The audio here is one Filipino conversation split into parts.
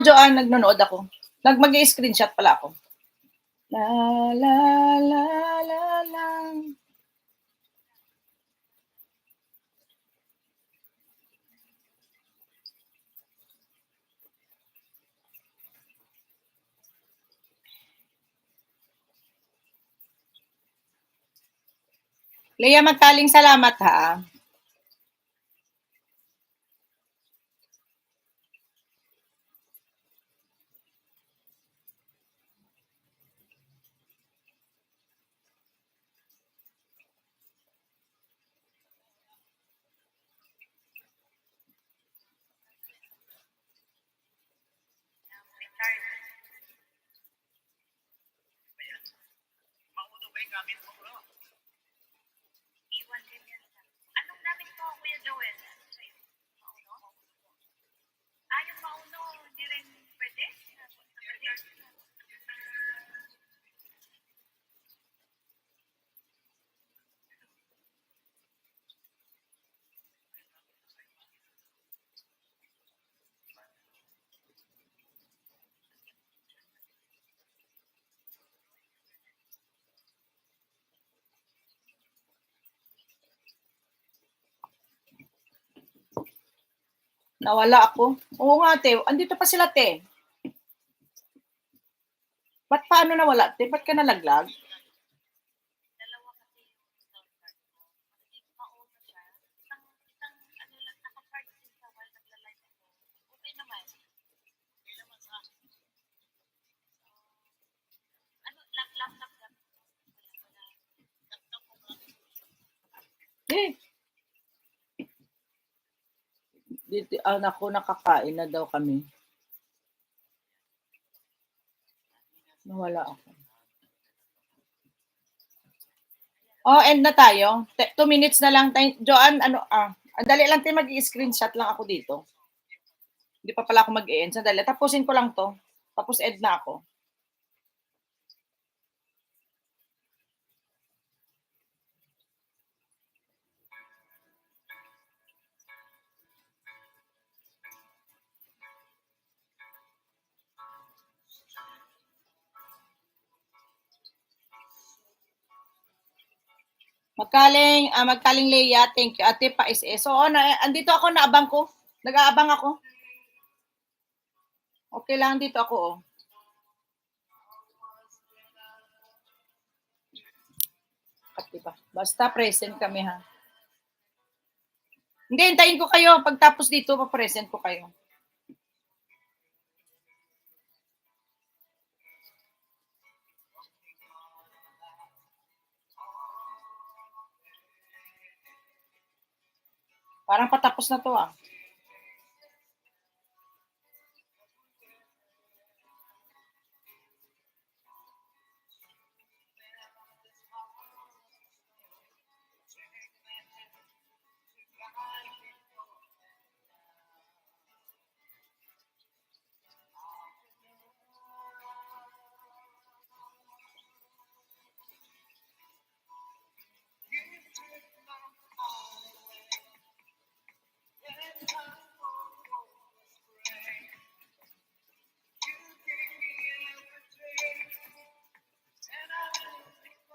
Joanne, nagnonood ako. Mag-i-screenshot pala ako. La, la, la, la, la. Leia, magkaling salamat ha. Nawala ako. Oo nga, te. Andito pa sila, te. Ba't paano nawala, te? Ba't ka nalaglag? Eh. Dito, ako, nakakain na daw kami. Nawala ako. Oh, end na tayo. 2 minutes na lang. Joanne, dali lang tayo, mag-i-screenshot lang ako dito. Hindi pa pala ako mag-e-end. Sandali, tapusin ko lang to. Tapos end na ako. Magkaling Leia, thank you. Ate pa is so andito ako, naabang ko. Nag-aabang ako. Okay lang, dito ako, oh. Diba? Basta present kami, ha. Hindi, hintayin ko kayo. Pagtapos dito, pa-present ko kayo. Parang patapos na to, ah.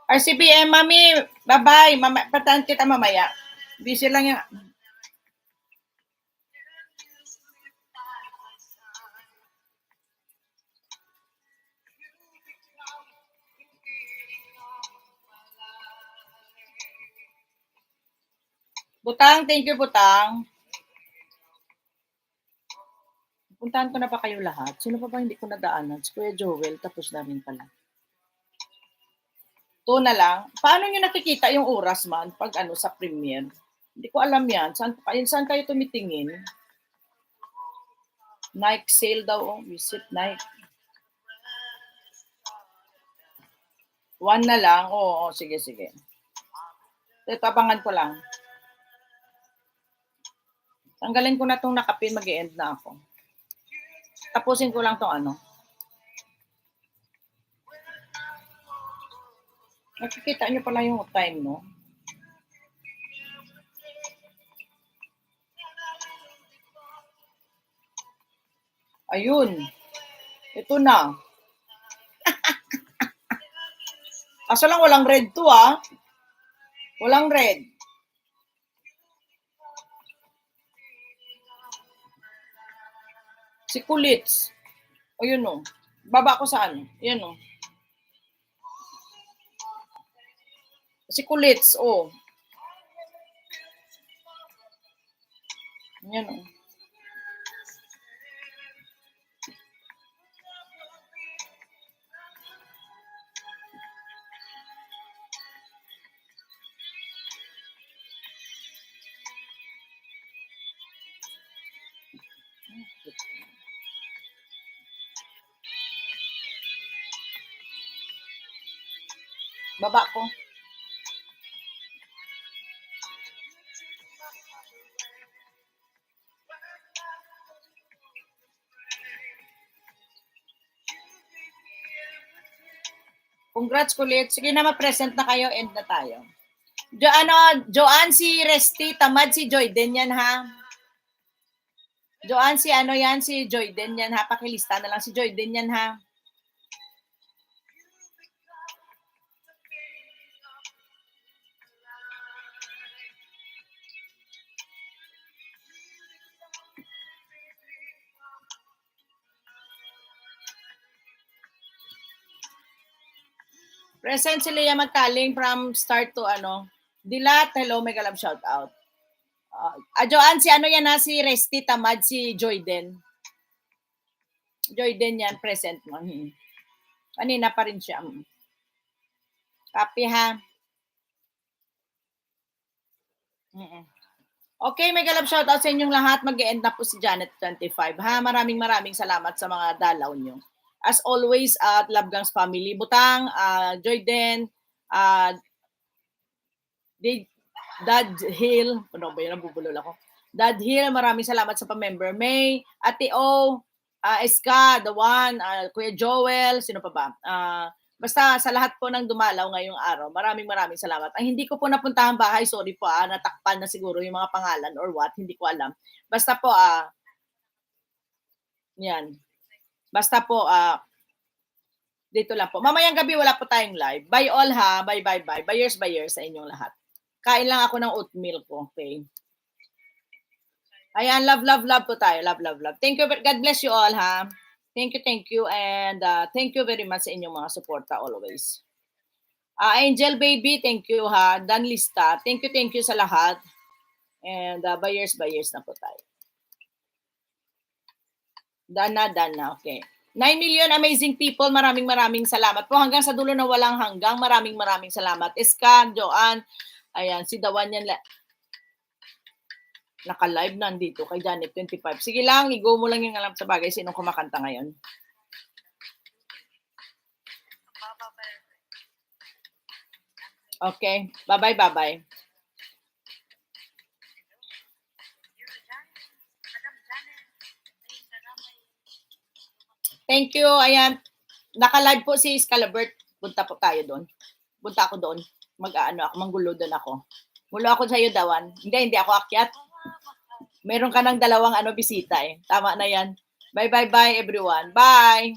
RCBM, mami, bye-bye. Patahan kita mamaya. Busy lang yan. Butang, thank you, Butang. Puntahan ko na pa kayo lahat. Sino pa ba hindi ko nadaanan? Si Kuya Joel, tapos na rin pala. 2 na lang. Paano nyo nakikita yung oras man pag sa Premiere? Hindi ko alam yan. Saan kayo tumitingin? Nike sale daw. Oh. Visit Nike. 1 na lang. Oo, sige. Ito, abangan ko lang. Tanggalin ko na itong nakapin. Mag-e-end na ako. Tapusin ko lang itong Nakikita nyo pala yung time, no? Ayun. Ito na. Asa lang walang red to ah. Walang red. Si Kulits. O yun o. Baba ko saan? Yan o. Si Kulits, o. Yan o. Baba ko. Congrats kulit. Sige na, ma-present na kayo. End na tayo. Joanne si Resty, tamad si Joyden yan ha. Joanne si ano yan, si Joyden yan ha. Pakilista na lang si Joyden yan ha. Present si Leah Magkaling from start to ano. Dilat, hello, mega love shout out. Joanne, si ano yan ha, si Resty, tamad si Joyden. Joyden yan, present mo. Kanina pa rin siya. Copy ha. Okay, mega love shout out sa inyong lahat. Mag-e-end na po si Janet 25 ha. Maraming salamat sa mga dalaw nyo. As always, at Love Gangs family, Butang, Joyden, Dad Hill, ano ba yun, nabubulol ako. Dad Hill, maraming salamat sa pa-member. May, Ate O, Eska, The One, Kuya Joel, sino pa ba? Basta sa lahat po ng dumalaw ngayong araw, maraming salamat. Ang hindi ko po napuntahan bahay, sorry po, natakpan na siguro yung mga pangalan or what, hindi ko alam. Basta po, yan. Basta po, dito lang po. Mamayang gabi, wala po tayong live. Bye all ha, bye. Buyers sa inyong lahat. Kain lang ako ng oatmeal ko, okay? Ayan, love po tayo. Love. Thank you. God bless you all, ha? Thank you. And thank you very much sa inyong mga suporta always. Angel Baby, thank you, ha? Dan Lista, thank you sa lahat. And buyers na po tayo. Dana, okay. 9 million amazing people, maraming salamat po. Hanggang sa dulo na walang hanggang, maraming salamat. Iska, Joanne, ayan, si Dawan yan. Naka-live nandito kay Janet 25. Sige lang, i-go mo lang yung alam sa bagay. Sinong kumakanta ngayon? Okay. Bye-bye. Thank you. Ayan. Naka-live po si Scalabert. Punta po tayo doon. Punta ako doon. Manggulo doon ako. Mulo ako sa iyo, Dawan. Hindi ako akyat. Meron ka ng dalawang bisita eh. Tama na yan. Bye everyone. Bye.